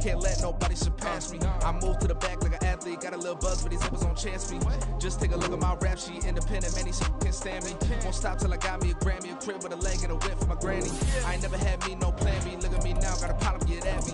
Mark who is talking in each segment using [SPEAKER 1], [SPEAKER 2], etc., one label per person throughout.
[SPEAKER 1] Can't let nobody surpass me. I move to the back like an athlete. Got a little buzz for these zippers on chance me. Just take a look at my rap sheet. Independent, many shit can't stand me. Won't stop till I got me a Grammy, a crib with a leg and a whip for my granny. I ain't never had me, no plan B. Look at me now, got a problem, get at me.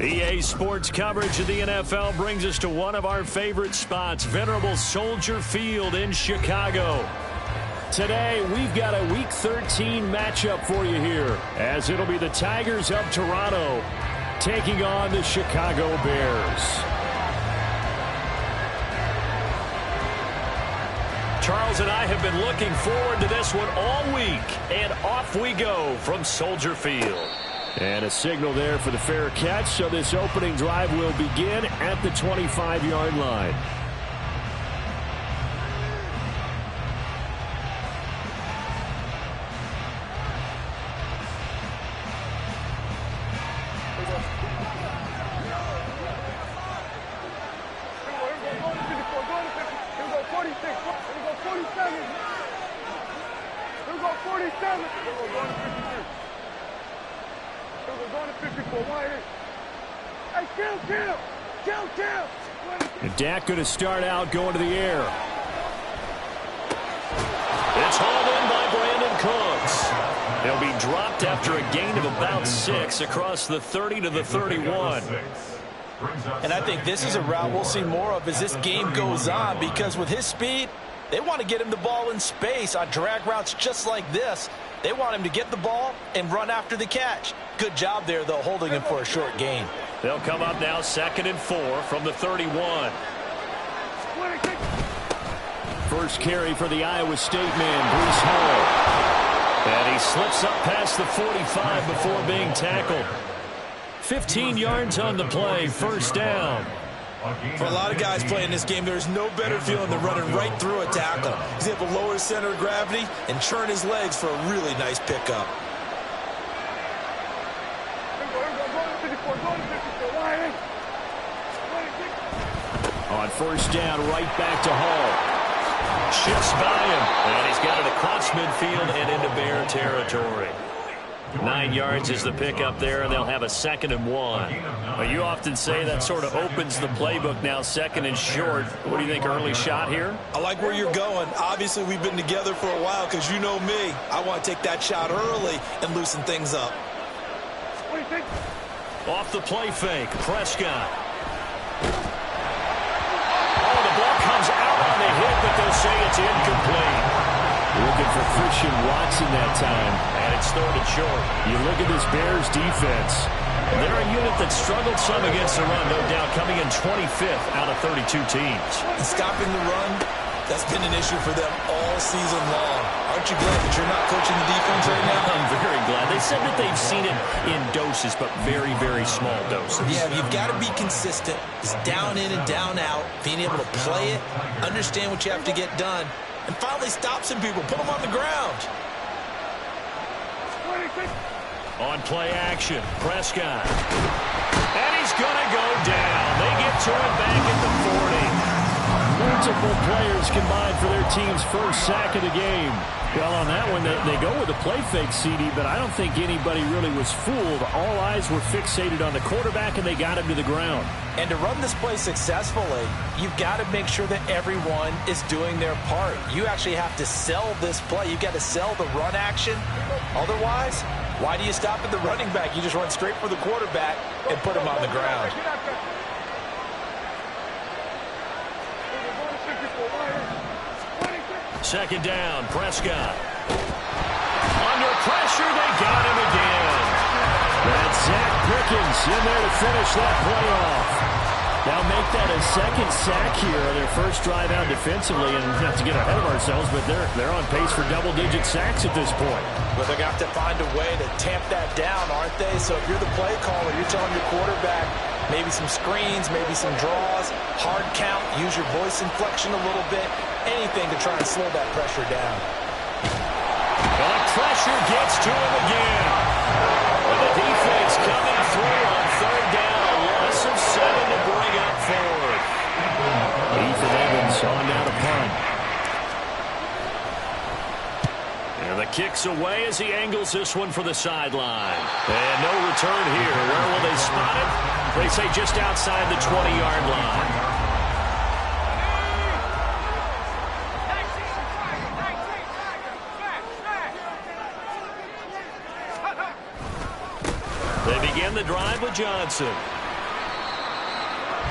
[SPEAKER 2] EA Sports coverage of the NFL brings us to one of our favorite spots, venerable Soldier Field in Chicago. Today, we've got a Week 13 matchup for you here, as it'll be the Tigers of Toronto taking on the Chicago Bears. Charles and I have been looking forward to this one all week, and off we go from Soldier Field. And a signal there for the fair catch, so this opening drive will begin at the 25-yard line. And Dak going to start out going to the air. It's hauled in by Brandon Cooks. They'll be dropped after a gain of about 6 across the 30 to the 31.
[SPEAKER 3] And I think this is a route we'll see more of as this game goes on, because with his speed, they want to get him the ball in space on drag routes just like this. They want him to get the ball and run after the catch. Good job there, though, holding him for a short gain.
[SPEAKER 2] They'll come up now 2nd and 4 from the 31. First carry for the Iowa State man, Breece Hall. And he slips up past the 45 before being tackled. 15 yards on the play, first down.
[SPEAKER 3] For a lot of guys playing this game, there's no better feeling than running right through a tackle. He's able to lower his center of gravity and churn his legs for a really nice pickup.
[SPEAKER 2] On first down, right back to Hall. Shifts by him, and he's got it across midfield and into Bear territory. 9 yards is the pickup there, and they'll have a 2nd and 1. Well, you often say that sort of opens the playbook now, 2nd and short. What do you think, early shot here?
[SPEAKER 3] I like where you're going. Obviously, we've been together for a while, because you know me. I want to take that shot early and loosen things up.
[SPEAKER 1] What do you think?
[SPEAKER 2] Off the play fake, Prescott. Oh, the ball comes out on the hit, but they'll say it's incomplete. Looking for Christian Watson that time. And it's 3rd and short. You look at this Bears defense. They're a unit that struggled some against the run, no doubt, coming in 25th out of 32 teams.
[SPEAKER 3] And stopping the run, that's been an issue for them all season long. Aren't you glad that you're not coaching the defense right now?
[SPEAKER 2] I'm very glad. They said that they've seen it in doses, but very, very small doses.
[SPEAKER 3] Yeah, you've got to be consistent. It's down in and down out. Being able to play it, understand what you have to get done, and finally stop some people, put them on the ground.
[SPEAKER 2] On play action, Prescott. And he's going to go down. They get to him back at the 40. Multiple players combined for their team's first sack of the game. Well, on that one, they go with a play fake, CD, but I don't think anybody really was fooled. All eyes were fixated on the quarterback, and they got him to the ground.
[SPEAKER 3] And to run this play successfully, you've got to make sure that everyone is doing their part. You actually have to sell this play. You've got to sell the run action. Otherwise, why do you stop at the running back? You just run straight for the quarterback and put him on the ground.
[SPEAKER 2] Second down, Prescott. Under pressure, they got him again. That's Zach Pickens in there to finish that play off. Now make that a second sack here on their first drive out defensively, and not to get ahead of ourselves, but they're on pace for double-digit sacks at this point.
[SPEAKER 3] But they're going to have to find a way to tamp that down, aren't they? So if you're the play caller, you're telling your quarterback maybe some screens, maybe some draws, hard count, use your voice inflection a little bit, anything to try and slow that pressure down.
[SPEAKER 2] But pressure gets to him again. kicks away as he angles this one for the sideline. And no return here. Where will they spot it? They say just outside the 20-yard line. They begin the drive with Johnson.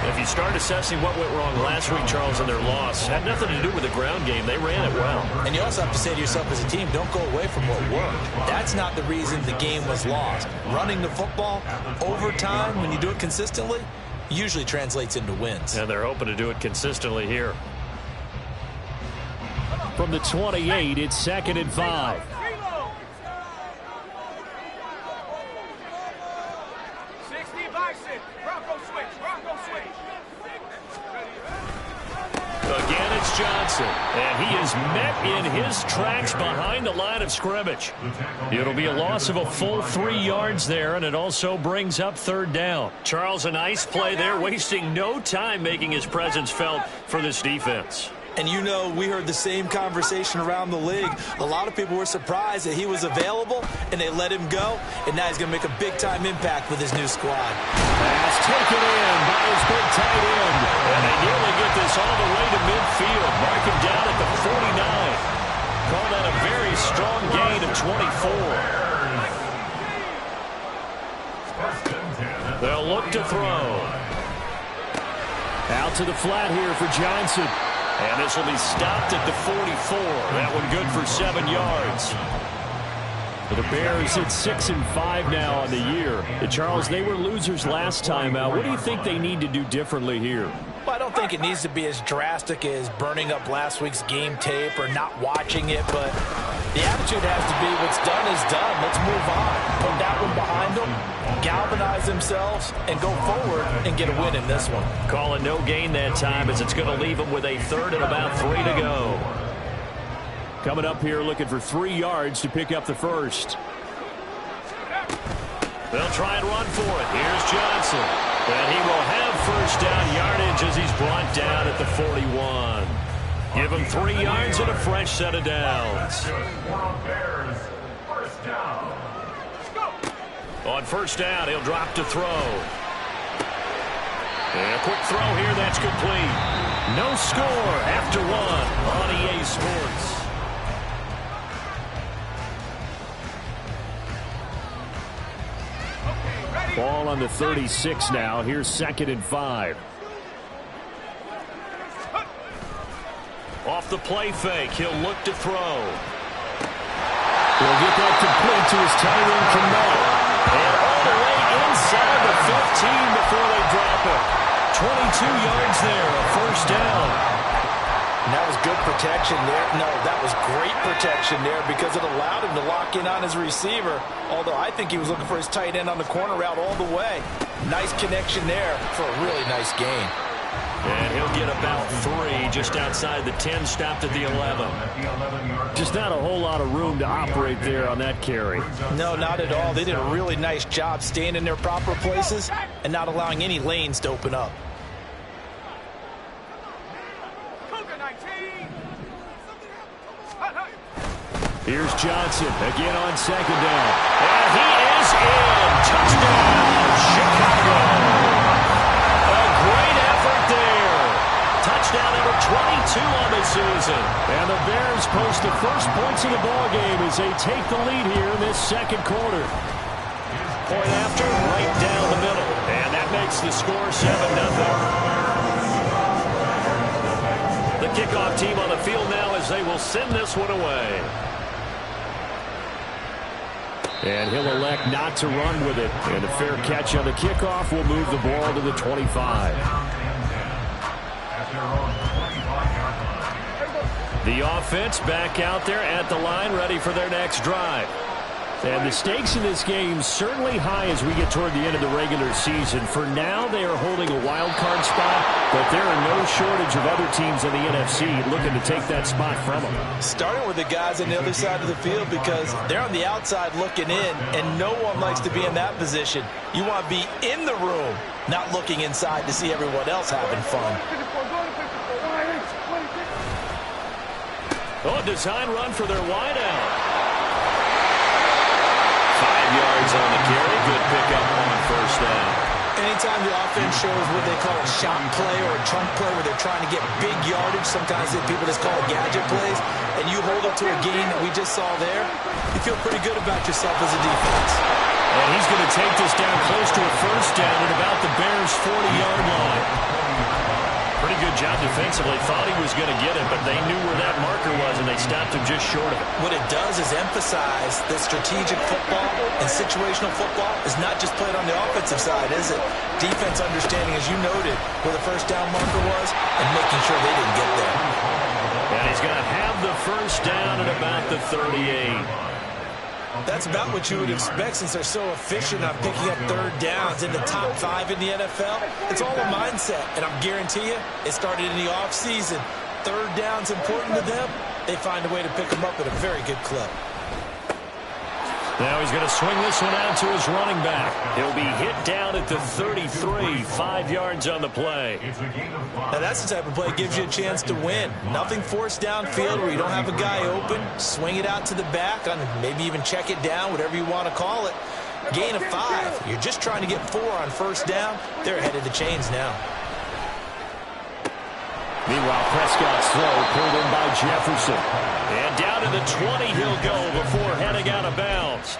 [SPEAKER 2] If you start assessing what went wrong last week, Charles, in their loss, had nothing to do with the ground game. They ran it well.
[SPEAKER 3] And you also have to say to yourself as a team, don't go away from what worked. That's not the reason the game was lost. Running the football over time, when you do it consistently, usually translates into wins.
[SPEAKER 2] And they're hoping to do it consistently here. From the 28, it's 2nd and 5. Again, it's Johnson, and he is met in his tracks behind the line of scrimmage. It'll be a loss of a full 3 yards there, and it also brings up 3rd down. Charles, a nice play there, wasting no time making his presence felt for this defense.
[SPEAKER 3] And you know, we heard the same conversation around the league. A lot of people were surprised that he was available, and they let him go. And now he's going to make a big-time impact with his new squad.
[SPEAKER 2] Pass taken in by his big tight end. And they nearly get this all the way to midfield. Mark him down at the 49. Call that a very strong gain of 24. They'll look to throw. Out to the flat here for Johnson. And this will be stopped at the 44. That one good for 7 yards. For the Bears, it's 6 and 5 now on the year. Charles, they were losers last time out. What do you think they need to do differently here?
[SPEAKER 3] Well, I don't think it needs to be as drastic as burning up last week's game tape or not watching it, but the attitude has to be what's done is done. Let's move on. Put that one behind them, galvanize themselves, and go forward and get a win in this one.
[SPEAKER 2] Call a no gain that time as it's going to leave them with a 3rd and about 3 to go. Coming up here looking for 3 yards to pick up the first. They'll try and run for it. Here's Johnson. And he will have 1st down yardage as he's brought down at the 41. Give him 3 yards and a fresh set of downs. On 1st down, he'll drop to throw. And a quick throw here, that's complete. No score after 1 on EA Sports. Ball on the 36 now. Here's 2nd and 5. Off the play fake, he'll look to throw. He'll get that complete to his tight end, Cannell. And all the way inside the 15 before they drop it. 22 yards there, a 1st down.
[SPEAKER 3] And that was good protection there. No, that was great protection there because it allowed him to lock in on his receiver. Although I think he was looking for his tight end on the corner route all the way. Nice connection there for a really nice gain.
[SPEAKER 2] And he'll get about 3 just outside the 10, stopped at the 11. Just not a whole lot of room to operate there on that carry.
[SPEAKER 3] No, not at all. They did a really nice job staying in their proper places and not allowing any lanes to open up.
[SPEAKER 2] Here's Johnson again on 2nd down. And he is in. Touchdown, Chicago. A great effort there. Touchdown number 22 on the season. And the Bears post the first points of the ballgame as they take the lead here in this 2nd quarter. Point after, right down the middle. And that makes the score 7-0. The kickoff team on the field now as they will send this one away. And he'll elect not to run with it. And a fair catch on the kickoff will move the ball to the 25. The offense back out there at the line, ready for their next drive. And the stakes in this game certainly high as we get toward the end of the regular season. For now, they are holding a wild card spot, but there are no shortage of other teams in the NFC looking to take that spot from them.
[SPEAKER 3] Starting with the guys on the other side of the field because they're on the outside looking in, and no one likes to be in that position. You want to be in the room, not looking inside to see everyone else having fun.
[SPEAKER 2] Oh, design run for their wideout.
[SPEAKER 3] anytime the offense shows what they call a shot play or a chunk play where they're trying to get big yardage, sometimes people just call it gadget plays, and you hold up to a gain that we just saw there, you feel pretty good about yourself as a defense.
[SPEAKER 2] And he's going to take this down close to a first down at about the Bears' 40-yard line. Pretty good job defensively. Thought he was going to get it, but they knew where that marker was, and they stopped him just short of it.
[SPEAKER 3] What it does is emphasize that strategic football and situational football is not just played on the offensive side, is it? Defense understanding, as you noted, where the first down marker was and making sure they didn't get there.
[SPEAKER 2] And he's going to have the first down at about the 38.
[SPEAKER 3] That's about what you would expect since they're so efficient on picking up third downs in the top 5 in the NFL. It's all a mindset, and I guarantee you, it started in the offseason. Third down's important to them. They find a way to pick them up at a very good clip.
[SPEAKER 2] Now he's going to swing this one out to his running back. He'll be hit down at the 33, 5 yards on the play.
[SPEAKER 3] Now that's the type of play that gives you a chance to win. Nothing forced downfield where you don't have a guy open. Swing it out to the back, on maybe even check it down, whatever you want to call it. Gain of 5. You're just trying to get 4 on first down. They're ahead of the chains now.
[SPEAKER 2] Meanwhile, Prescott's throw pulled in by Jefferson. And down to the 20 he'll go before heading out of bounds.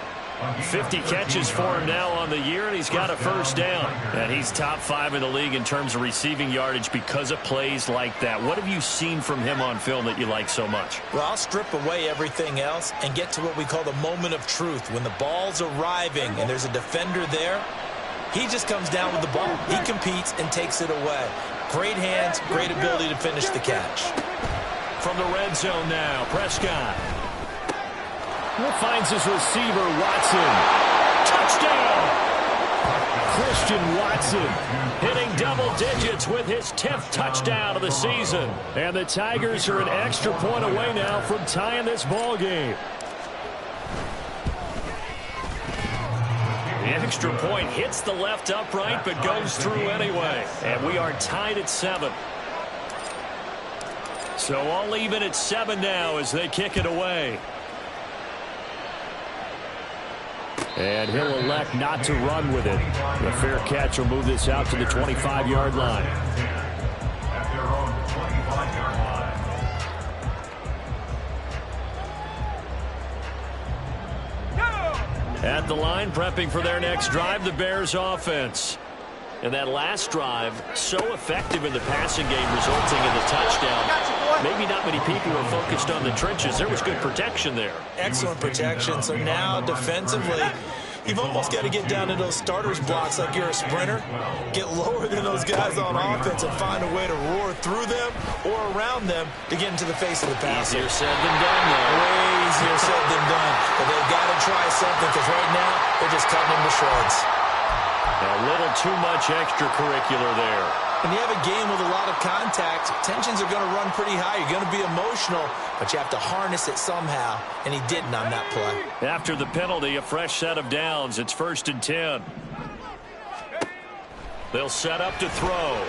[SPEAKER 2] 50 catches for him now on the year, and he's got a first down. And he's top 5 in the league in terms of receiving yardage because of plays like that. What have you seen from him on film that you like so much?
[SPEAKER 3] Well, I'll strip away everything else and get to what we call the moment of truth. When the ball's arriving and there's a defender there, he just comes down with the ball. He competes and takes it away. Great hands, great ability to finish the catch.
[SPEAKER 2] From the red zone now, Prescott. Finds his receiver, Watson. Touchdown! Christian Watson hitting double digits with his 10th touchdown of the season. And the Tigers are an extra point away now from tying this ball game. The extra point hits the left upright but goes through anyway. And we are tied at 7. So all even at 7 now as they kick it away. And he'll elect not to run with it. The fair catch will move this out to the 25-yard line. At the line, prepping for their next drive, the Bears offense. And that last drive, so effective in the passing game, resulting in the touchdown. Maybe not many people were focused on the trenches. There was good protection there.
[SPEAKER 3] Excellent protection. So now defensively, you've almost got to get down to those starters blocks like you're a sprinter. Get lower than those guys on offense and find a way to roar through them or around them to get into the face of the passer.
[SPEAKER 2] Easier said than done, though.
[SPEAKER 3] Way easier said than done. But they've got to try something because right now they're just cutting them to shreds.
[SPEAKER 2] A little too much extracurricular there.
[SPEAKER 3] When you have a game with a lot of contact, tensions are going to run pretty high. You're going to be emotional, but you have to harness it somehow, and he didn't on that play.
[SPEAKER 2] After the penalty, a fresh set of downs. It's 1st and 10. They'll set up to throw.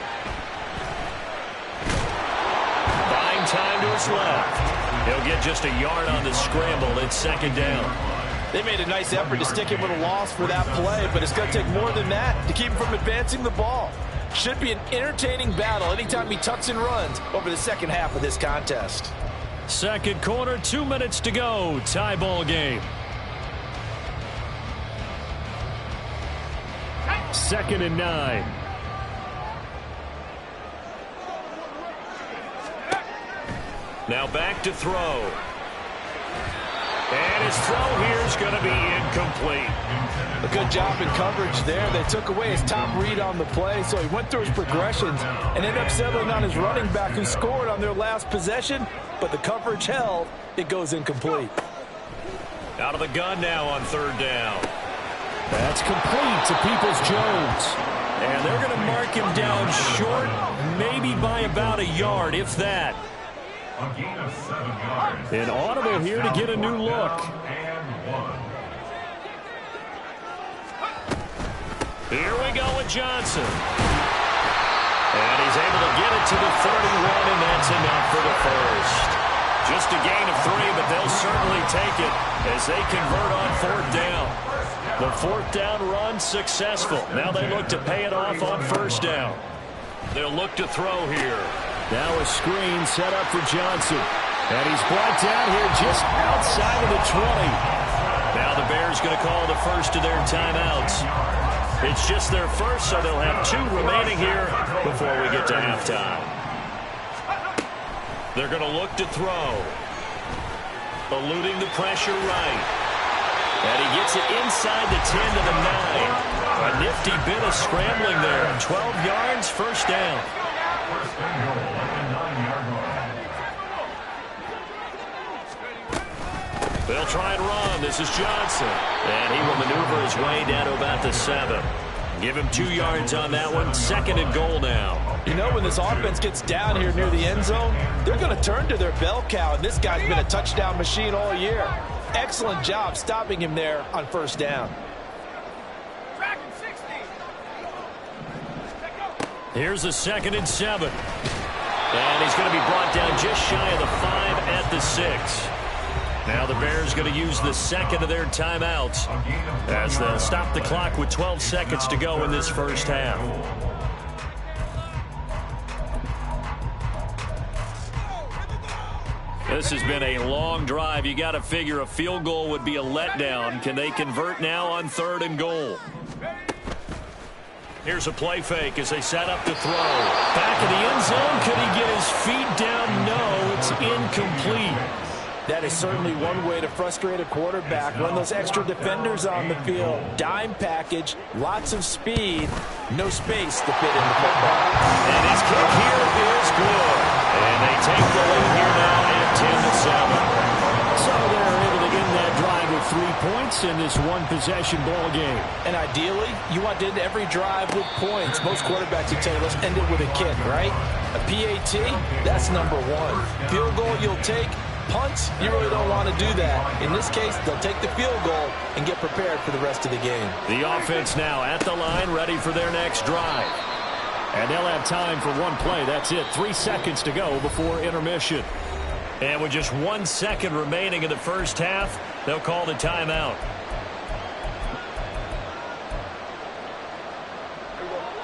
[SPEAKER 2] Buying time to his left. He'll get just a yard on the scramble. It's 2nd down.
[SPEAKER 3] They made a nice effort to stick him with a loss for that play, but it's going to take more than that to keep him from advancing the ball. Should be an entertaining battle anytime he tucks and runs over the second half of this contest.
[SPEAKER 2] Second quarter, 2 minutes to go. Tie ball game. 2nd and 9. Now back to throw. And his throw here is going to be incomplete.
[SPEAKER 3] A good job in coverage there. They took away his top read on the play, so he went through his progressions and ended up settling on his running back who scored on their last possession, but the coverage held. It goes incomplete.
[SPEAKER 2] Out of the gun now on 3rd down. That's complete to Peoples-Jones. And they're going to mark him down short, maybe by about a yard, if that. An audible here to get a new look. Here we go with Johnson. And he's able to get it to the 31, and that's enough for the first. Just a gain of 3, but they'll certainly take it as they convert on 4th down. The fourth down run successful. Now they look to pay it off on first down. They'll look to throw here. Now a screen set up for Johnson. And he's brought down here just outside of the 20. Now the Bears going to call the first of their timeouts. It's just their first, so they'll have 2 remaining here before we get to halftime. They're going to look to throw. Eluding the pressure right. And he gets it inside the 10 to the 9. A nifty bit of scrambling there. 12 yards, first down. They'll try and run. This is Johnson. And he will maneuver his way down to about the 7. Give him 2 yards on that one. 2nd and goal now.
[SPEAKER 3] You know, when this offense gets down here near the end zone, they're going to turn to their bell cow, and this guy's been a touchdown machine all year. Excellent job stopping him there on first down.
[SPEAKER 2] Here's a 2nd and 7. And he's going to be brought down just shy of the 5 at the 6. Now the Bears going to use the 2nd of their timeouts as they'll stop the clock with 12 seconds to go in this first half. This has been a long drive. You got to figure a field goal would be a letdown. Can they convert now on 3rd and goal? Here's a play fake as they set up to throw. Back in the end zone. Could he get his feet down? No, it's incomplete.
[SPEAKER 3] That is certainly one way to frustrate a quarterback. Run those extra defenders on the field. Dime package, lots of speed, no space to fit in the football.
[SPEAKER 2] And his kick here is good. And they take the lead here now at 10-7. So they're able to end that drive with 3 points in this one-possession ball game.
[SPEAKER 3] And ideally, you want to end every drive with points. Most quarterbacks would tell you, let's end it with a kick, right? A PAT, that's number 1. Field goal you'll take. Punts, you really don't want to do that. In this case, they'll take the field goal and get prepared for the rest of the game.
[SPEAKER 2] The offense now at the line, ready for their next drive. And they'll have time for one play. That's it. 3 seconds to go before intermission. And with just 1 second remaining in the first half, they'll call the timeout.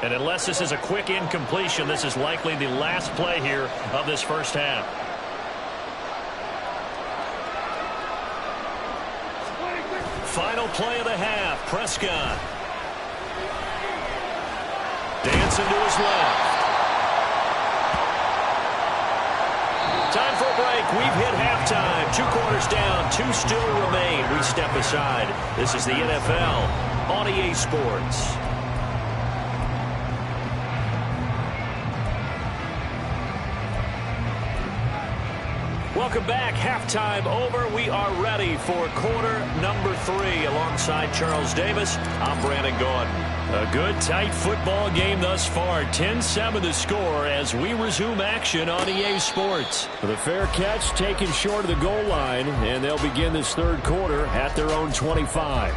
[SPEAKER 2] And unless this is a quick incompletion, this is likely the last play here of this first half. Final play of the half. Prescott. Dancing to his left. Time for a break. We've hit halftime. 2 quarters down. 2 still remain. We step aside. This is the NFL on EA Sports. Welcome back. Halftime over. We are ready for quarter number 3. Alongside Charles Davis, I'm Brandon Gordon. A good, tight football game thus far. 10-7 the score as we resume action on EA Sports. The fair catch taken short of the goal line, and they'll begin this third quarter at their own 25.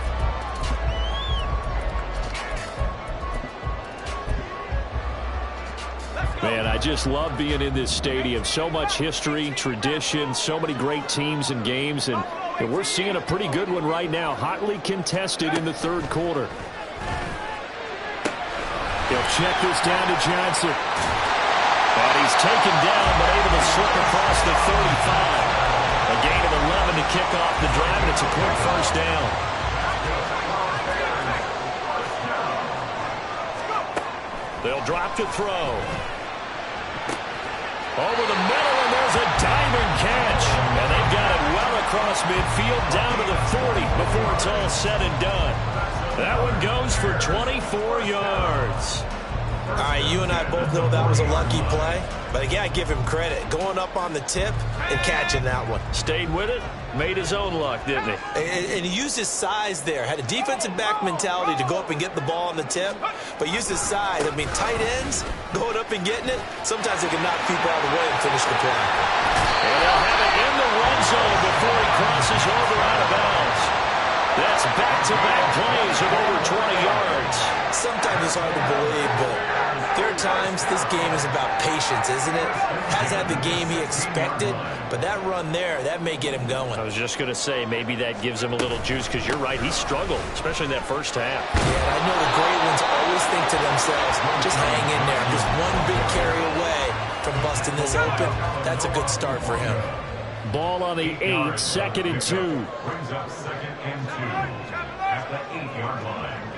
[SPEAKER 2] Man, I just love being in this stadium. So much history, tradition, so many great teams and games, and we're seeing a pretty good one right now, hotly contested in the third quarter. He'll check this down to Johnson. And he's taken down, but able to slip across the 35. A gain of 11 to kick off the drive, and it's a quick first down. They'll drop to throw. Over the middle, and there's a diamond catch. And they've got it well across midfield, down to the 40 before it's all said and done. That one goes for 24 yards.
[SPEAKER 3] All right, you and I both know that was a lucky play. But again, I give him credit. Going up on the tip and catching that one.
[SPEAKER 2] Stayed with it, made his own luck, didn't he?
[SPEAKER 3] And he used his size there. Had a defensive back mentality to go up and get the ball on the tip. But used his size. I mean, tight ends, going up and getting it, sometimes they can knock people out of the way and finish the play.
[SPEAKER 2] And they'll have it in the red zone before he crosses over out of bounds. That's back-to-back plays of over 20 yards.
[SPEAKER 3] Sometimes it's hard to believe, but There are times this game is about patience, isn't it? Hasn't had the game he expected, but that run there, that may get him going.
[SPEAKER 2] I was just going to say, maybe that gives him a little juice, because you're right, he struggled, especially in that first half.
[SPEAKER 3] Yeah, and I know the great ones always think to themselves, just hang in there. Just one big carry away from busting this open. That's a good start for him.
[SPEAKER 2] Ball on the 8, 2nd and 2.
[SPEAKER 4] Brings up 2nd and 2 at the 8-yard line.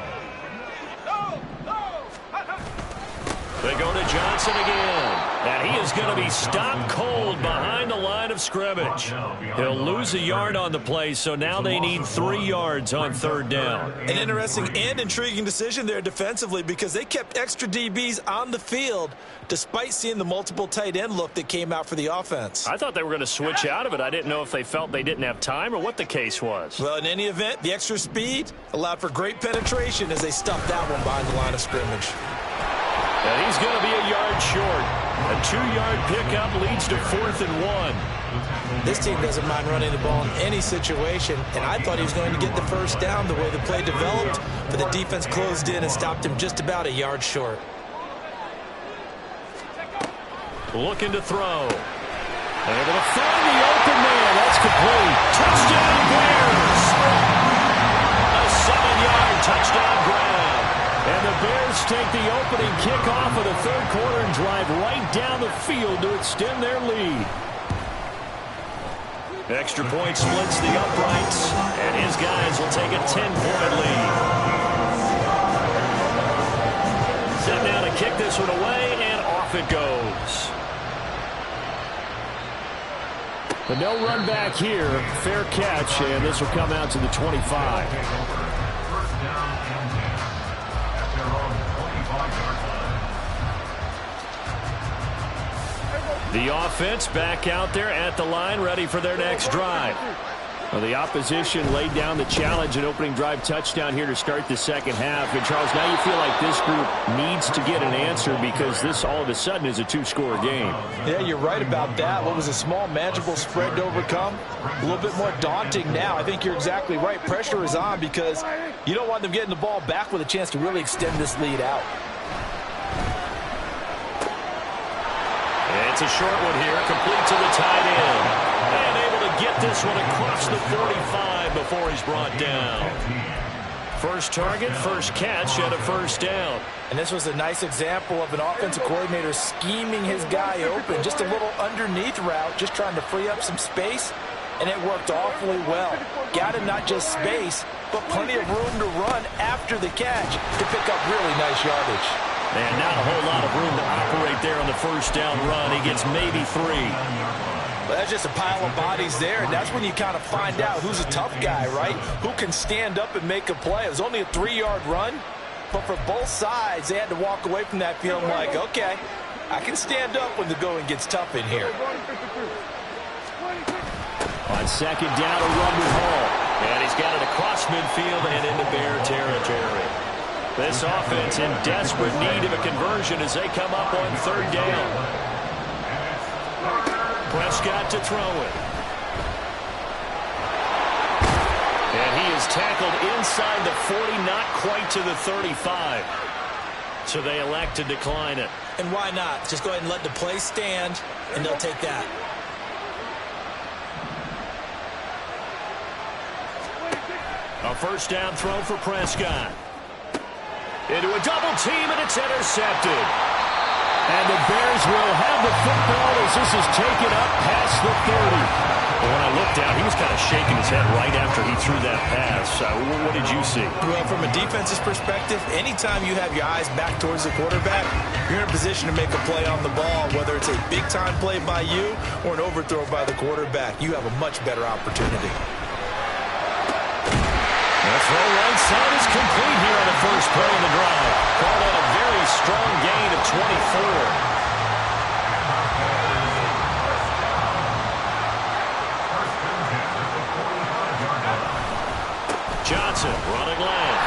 [SPEAKER 2] They go to Johnson again, and he is going to be stopped cold behind the line of scrimmage. He'll lose a yard on the play, so now they need 3 yards on 3rd down.
[SPEAKER 3] An interesting and intriguing decision there defensively, because they kept extra DBs on the field despite seeing the multiple tight end look that came out for the offense.
[SPEAKER 2] I thought they were going to switch out of it. I didn't know if they felt they didn't have time or what the case was.
[SPEAKER 3] Well, in any event, the extra speed allowed for great penetration as they stuffed that one behind the line of scrimmage.
[SPEAKER 2] And he's going to be a yard short. A 2-yard pickup leads to 4th and 1.
[SPEAKER 3] This team doesn't mind running the ball in any situation, and I thought he was going to get the first down the way the play developed, but the defense closed in and stopped him just about a yard short.
[SPEAKER 2] Looking to throw. Able to find the open man. That's complete. Touchdown Bears! A 7-yard touchdown grab. And the Bears take the opening kickoff of the 3rd quarter and drive right down the field to extend their lead. Extra point splits the uprights, and his guys will take a 10-point lead. Set down to kick this one away, and off it goes. But no run back here. Fair catch, and this will come out to the 25. The offense back out there at the line, ready for their next drive. Well, the opposition laid down the challenge, an opening drive touchdown here to start the 2nd half. And, Charles, now you feel like this group needs to get an answer, because this all of a sudden is a 2-score game.
[SPEAKER 3] Yeah, you're right about that. What was a small, manageable spread to overcome, a little bit more daunting now. I think you're exactly right. Pressure is on, because you don't want them getting the ball back with a chance to really extend this lead out.
[SPEAKER 2] It's a short one here, complete to the tight end. And able to get this one across the 45 before he's brought down. First target, first catch, and a 1st down.
[SPEAKER 3] And this was a nice example of an offensive coordinator scheming his guy open. Just a little underneath route, just trying to free up some space, and it worked awfully well. Got him not just space, but plenty of room to run after the catch to pick up really nice yardage.
[SPEAKER 2] And not a whole lot of room to operate there on the 1st down run. He gets maybe 3.
[SPEAKER 3] Well, that's just a pile of bodies there, and that's when you kind of find out who's a tough guy, right? Who can stand up and make a play. It was only a 3-yard run, but for both sides, they had to walk away from that feeling like, okay, I can stand up when the going gets tough in here.
[SPEAKER 2] On 2nd down, a run with Hall. And he's got it across midfield and into Bear territory. This offense in desperate need of a conversion as they come up on 3rd down. Prescott to throw it. And he is tackled inside the 40, not quite to the 35. So they elect to decline it.
[SPEAKER 3] And why not? Just go ahead and let the play stand, and they'll take that.
[SPEAKER 2] A 1st down throw for Prescott. Into a double team, and it's intercepted. And the Bears will have the football as this is taken up past the 30. But when I looked down, he was kind of shaking his head right after he threw that pass. What did you see?
[SPEAKER 3] Well, from a defense's perspective, anytime you have your eyes back towards the quarterback, you're in a position to make a play on the ball, whether it's a big-time play by you or an overthrow by the quarterback. You have a much better opportunity.
[SPEAKER 2] The throw right side is complete here on the first play of the drive. Called on a very strong gain of 24. Johnson running left.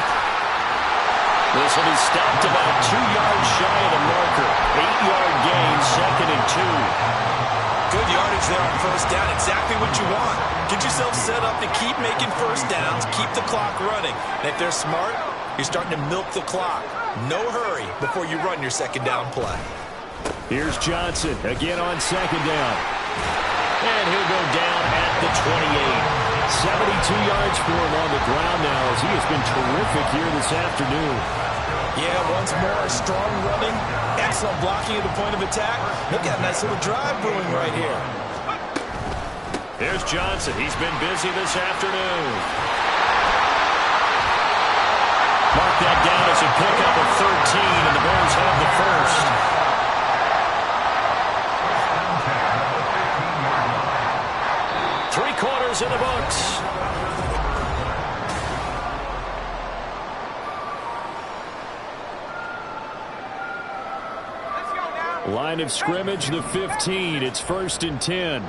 [SPEAKER 2] This will be stopped about 2 yards shy of the marker. 8-yard gain, 2nd and 2.
[SPEAKER 3] Good yardage there on 1st down. Exactly what you want. Get yourself set up to keep making 1st downs, keep the clock running. And if they're smart, you're starting to milk the clock. No hurry before you run your second down play.
[SPEAKER 2] Here's Johnson again on second down. And he'll go down at the 28. 72 yards for him on the ground now as he has been terrific here this afternoon.
[SPEAKER 3] Yeah, once more, strong running, excellent blocking at the point of attack. Look at a nice little drive brewing right here.
[SPEAKER 2] Here's Johnson. He's been busy this afternoon. Mark that down as a pickup of 13, and the Bears have the first. Three-quarters in the books. Line of scrimmage, the 15. It's 1st and 10.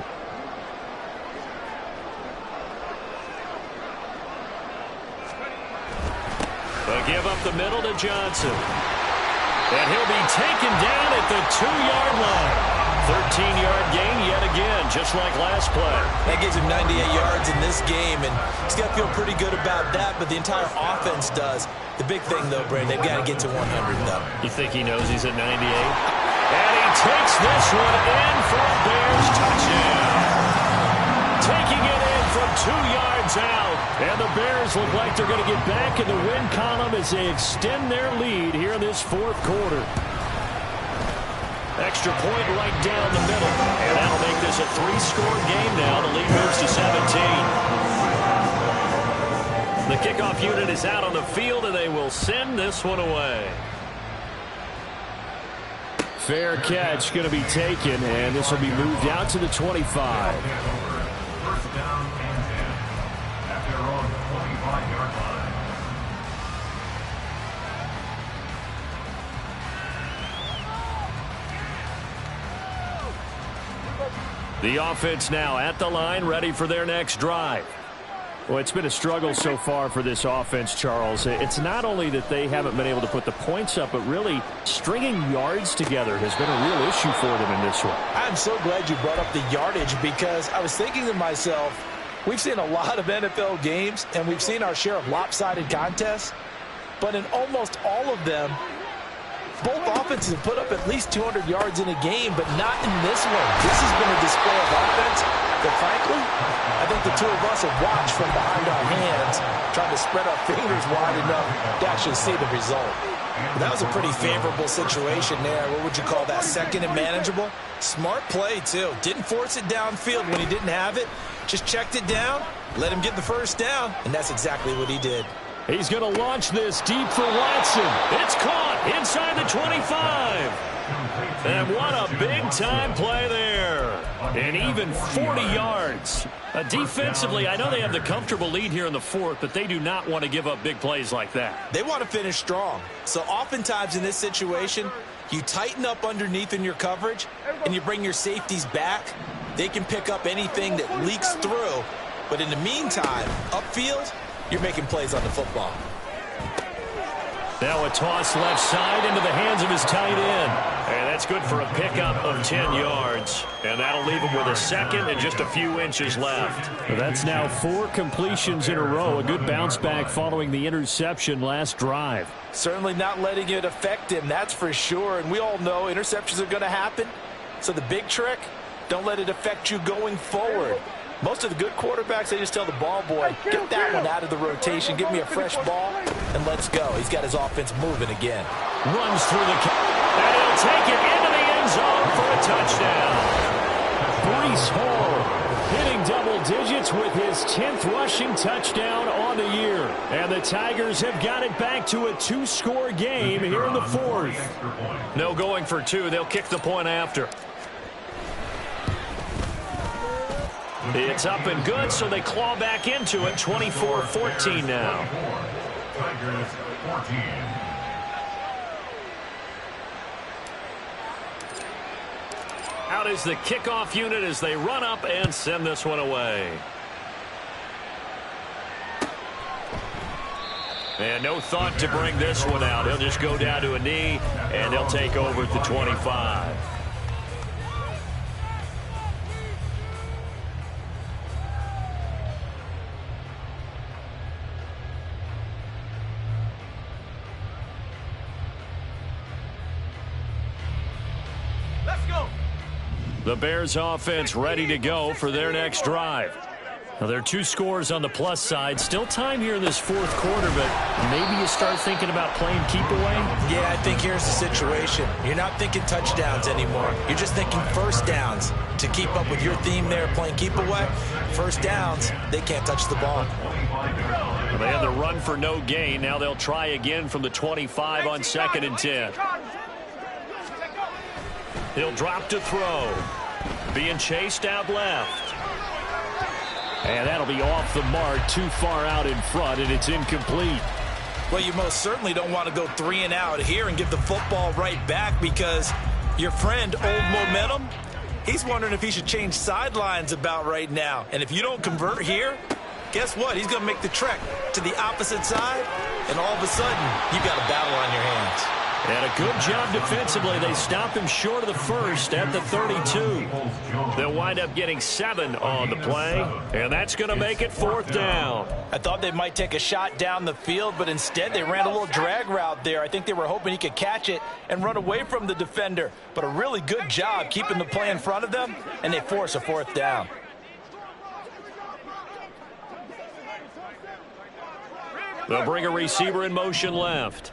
[SPEAKER 2] They give up the middle to Johnson. And he'll be taken down at the 2-yard line. 13-yard gain yet again, just like last play.
[SPEAKER 3] That gives him 98 yards in this game, and he's got to feel pretty good about that, but the entire offense does. The big thing, though, Brandon, they've got to get to 100, though.
[SPEAKER 2] You think he knows he's at 98? And he takes this one in for a Bears touchdown. Taking it in from 2 yards out. And the Bears look like they're going to get back in the win column as they extend their lead here in this 4th quarter. Extra point right down the middle. And that'll make this a 3-score game now. The lead moves to 17. The kickoff unit is out on the field, and they will send this one away. Fair catch going to be taken, and this will be moved out to the 25.
[SPEAKER 4] First down and 10. At their own 25-yard line.
[SPEAKER 2] The offense now at the line, ready for their next drive. Well, it's been a struggle so far for this offense, Charles. It's not only that they haven't been able to put the points up, but really stringing yards together has been a real issue for them in this one.
[SPEAKER 3] I'm so glad you brought up the yardage because I was thinking to myself, we've seen a lot of NFL games, and we've seen our share of lopsided contests, but in almost all of them, both offenses have put up at least 200 yards in a game, but not in this one. This has been a display of offense that, frankly, I think the two of us have watched from behind our hands, trying to spread our fingers wide enough to actually see the result. That was a pretty favorable situation there. What would you call that? Second and manageable? Smart play, too. Didn't force it downfield when he didn't have it. Just checked it down, let him get the first down, and that's exactly what he did.
[SPEAKER 2] He's going to launch this deep for Watson. It's caught inside the 25. And what a big-time play there. And even 40 yards. Defensively, I know they have the comfortable lead here in the 4th, but they do not want to give up big plays like that.
[SPEAKER 3] They want to finish strong. So oftentimes in this situation, you tighten up underneath in your coverage, and you bring your safeties back. They can pick up anything that leaks through. But in the meantime, upfield, you're making plays on the football.
[SPEAKER 2] Now a toss left side into the hands of his tight end. And that's good for a pickup of 10 yards. And that'll leave him with a second and just a few inches left. That's now 4 completions in a row. A good bounce back following the interception last drive.
[SPEAKER 3] Certainly not letting it affect him, that's for sure. And we all know interceptions are going to happen. So the big trick, don't let it affect you going forward. Most of the good quarterbacks, they just tell the ball boy, get that one out of the rotation, give me a fresh ball, and let's go. He's got his offense moving again.
[SPEAKER 2] Runs through the and he'll take it into the end zone for a touchdown. Breece Hall hitting double digits with his 10th rushing touchdown on the year. And the Tigers have got it back to a 2-score game here in the 4th. No going for 2. They'll kick the point after. It's up and good, so they claw back into it. 24-14 now.
[SPEAKER 4] Tigers 14.
[SPEAKER 2] Out is the kickoff unit as they run up and send this one away. And no thought to bring this one out. He'll just go down to a knee, and they'll take over at the 25. The Bears offense ready to go for their next drive. Now, there are 2 scores on the plus side. Still time here in this fourth quarter, but maybe you start thinking about playing keep away?
[SPEAKER 3] Yeah, I think here's the situation. You're not thinking touchdowns anymore. You're just thinking first downs. To keep up with your theme there, playing keep away, first downs, they can't touch the ball.
[SPEAKER 2] Well, they had the run for no gain. Now they'll try again from the 25 on 2nd and 10. He'll drop to throw. Being chased out left. And that'll be off the mark, too far out in front, and it's incomplete.
[SPEAKER 3] Well, you most certainly don't want to go 3 and out here and give the football right back, because your friend, Old Momentum, he's wondering if he should change sidelines about right now. And if you don't convert here, guess what? He's going to make the trek to the opposite side, and all of a sudden, you've got a battle on your hands.
[SPEAKER 2] And a good job defensively. They stopped him short of the first at the 32. They'll wind up getting 7 on the play, and that's going to make it 4th down.
[SPEAKER 3] I thought they might take a shot down the field, but instead they ran a little drag route there. I think they were hoping he could catch it and run away from the defender. But a really good job keeping the play in front of them, and they force a 4th down.
[SPEAKER 2] They'll bring a receiver in motion left.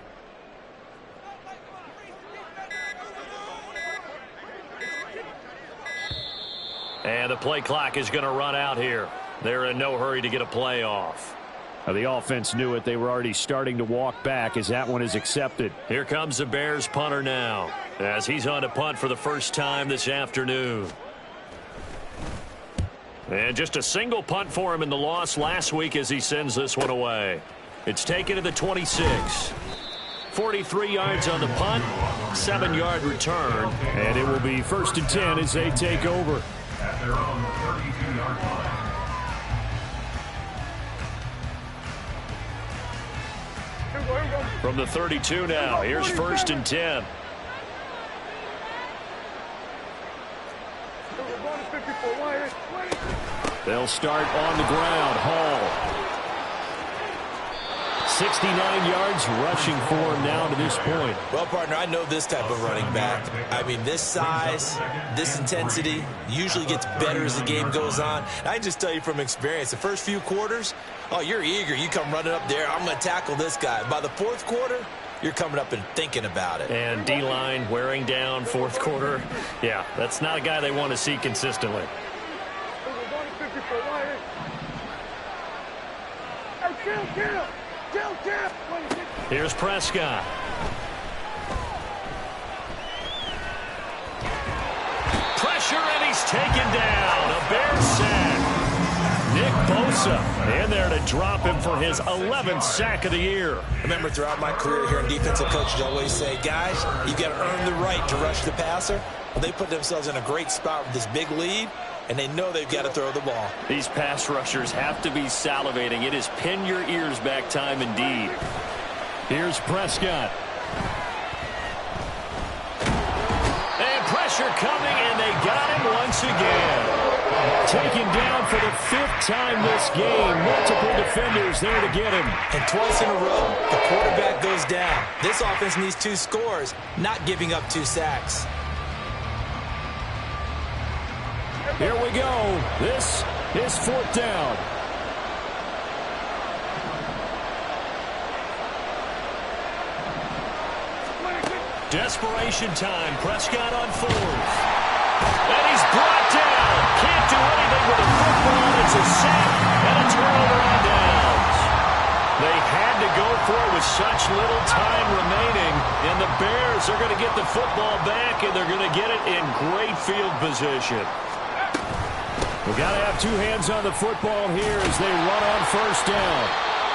[SPEAKER 2] And the play clock is going to run out here. They're in no hurry to get a play off. The offense knew it. They were already starting to walk back as that one is accepted. Here comes the Bears punter now, as he's on to punt for the first time this afternoon. And just a single punt for him in the loss last week as he sends this one away. It's taken to the 26. 43 yards on the punt, 7-yard return, and it will be 1st and 10 as they take over.
[SPEAKER 4] At their own 32-yard line.
[SPEAKER 2] From the 32 now, here's 1st and 10. They'll start on the ground. Hall. 69 yards rushing for him now to this point.
[SPEAKER 3] Well, partner, I know this type of running back. I mean, this size, this intensity usually gets better as the game goes on. I can just tell you from experience, the first few quarters, oh, you're eager. You come running up there, I'm going to tackle this guy. By the 4th quarter, you're coming up and thinking about it.
[SPEAKER 2] And D-line wearing down 4th quarter. Yeah, that's not a guy they want to see consistently. Here's Prescott. Pressure, and he's taken down. A Bears sack. Nick Bosa in there to drop him for his 11th sack of the year.
[SPEAKER 3] I remember throughout my career here in defensive coaches, I always say, guys, you've got to earn the right to rush the passer. Well, they put themselves in a great spot with this big lead, and they know they've got to throw the ball.
[SPEAKER 2] These pass rushers have to be salivating. It is pin your ears back time indeed. Here's Prescott. And pressure coming, and they got him once again. Taken down for the 5th time this game. Multiple defenders there to get him.
[SPEAKER 3] And twice in a row, the quarterback goes down. This offense needs 2 scores, not giving up 2 sacks.
[SPEAKER 2] Here we go. This is 4th down. Desperation time. Prescott on 4th. And he's brought down. Can't do anything with a football. It's a sack and a turnover on downs. They had to go for it with such little time remaining. And the Bears are going to get the football back, and they're going to get it in great field position. We've got to have 2 hands on the football here as they run on 1st down.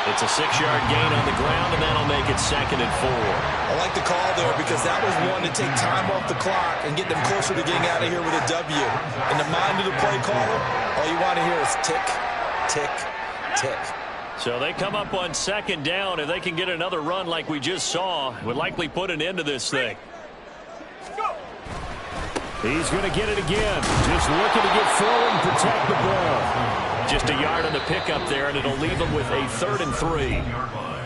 [SPEAKER 2] It's a 6-yard gain on the ground, and that'll make it 2nd and 4.
[SPEAKER 3] I like the call there because that was one to take time off the clock and get them closer to getting out of here with a W. In the mind of the play caller, all you want to hear is tick, tick, tick.
[SPEAKER 2] So they come up on 2nd down. If they can get another run like we just saw, would likely put an end to this thing. He's going to get it again. Just looking to get forward and protect the ball. Just a yard on the pickup there, and it'll leave them with a 3rd and 3.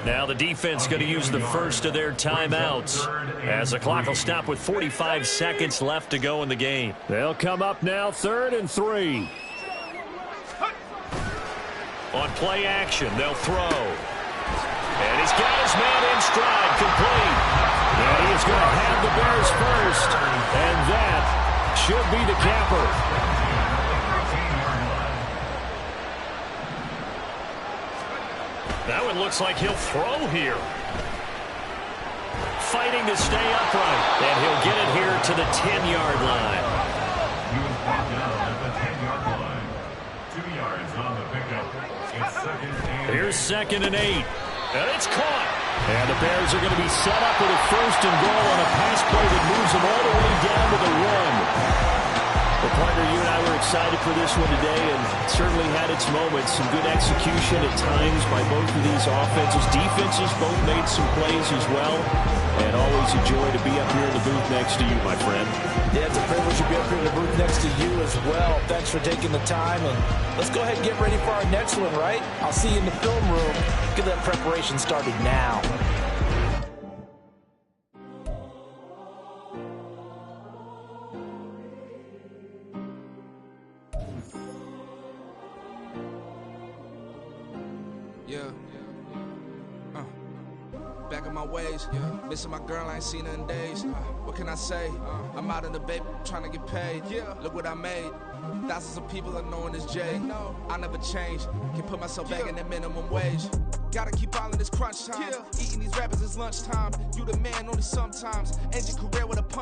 [SPEAKER 2] Now the defense going to use the first of their timeouts as the clock will stop with 45 seconds left to go in the game. They'll come up now 3rd and 3. On play action, they'll throw. And he's got his man in stride, complete. And he's going to have the Bears first. And that should be the capper. That one looks like he'll throw here. Fighting to stay upright. And he'll get it here to the 10-yard line.
[SPEAKER 4] He was brought down at the 10-yard line. 2 yards on the pickup. It's 2nd and 8.
[SPEAKER 2] Here's 2nd and 8. And it's caught. And the Bears are going to be set up with a 1st and goal on a pass play that moves them all the way down to the 1. Well, partner, you and I were excited for this one today, and certainly had its moments. Some good execution at times by both of these offenses. Defenses both made some plays as well. And always a joy to be up here in the booth next to you, my friend.
[SPEAKER 3] Yeah, it's a privilege to be up here in the booth next to you as well. Thanks for taking the time, and let's go ahead and get ready for our next one, right? I'll see you in the film room. Get that preparation started now.
[SPEAKER 1] Yeah. Back in my ways, missing my girl, I ain't seen her in days. What can I say? I'm out in the baby, trying to get paid. Look what I made. Thousands of people are knowing this Jay. I never change. Can put myself back in that minimum wage. Gotta keep all in this crunch time. Eating these rappers is lunchtime. You the man only sometimes. End your career with a punch.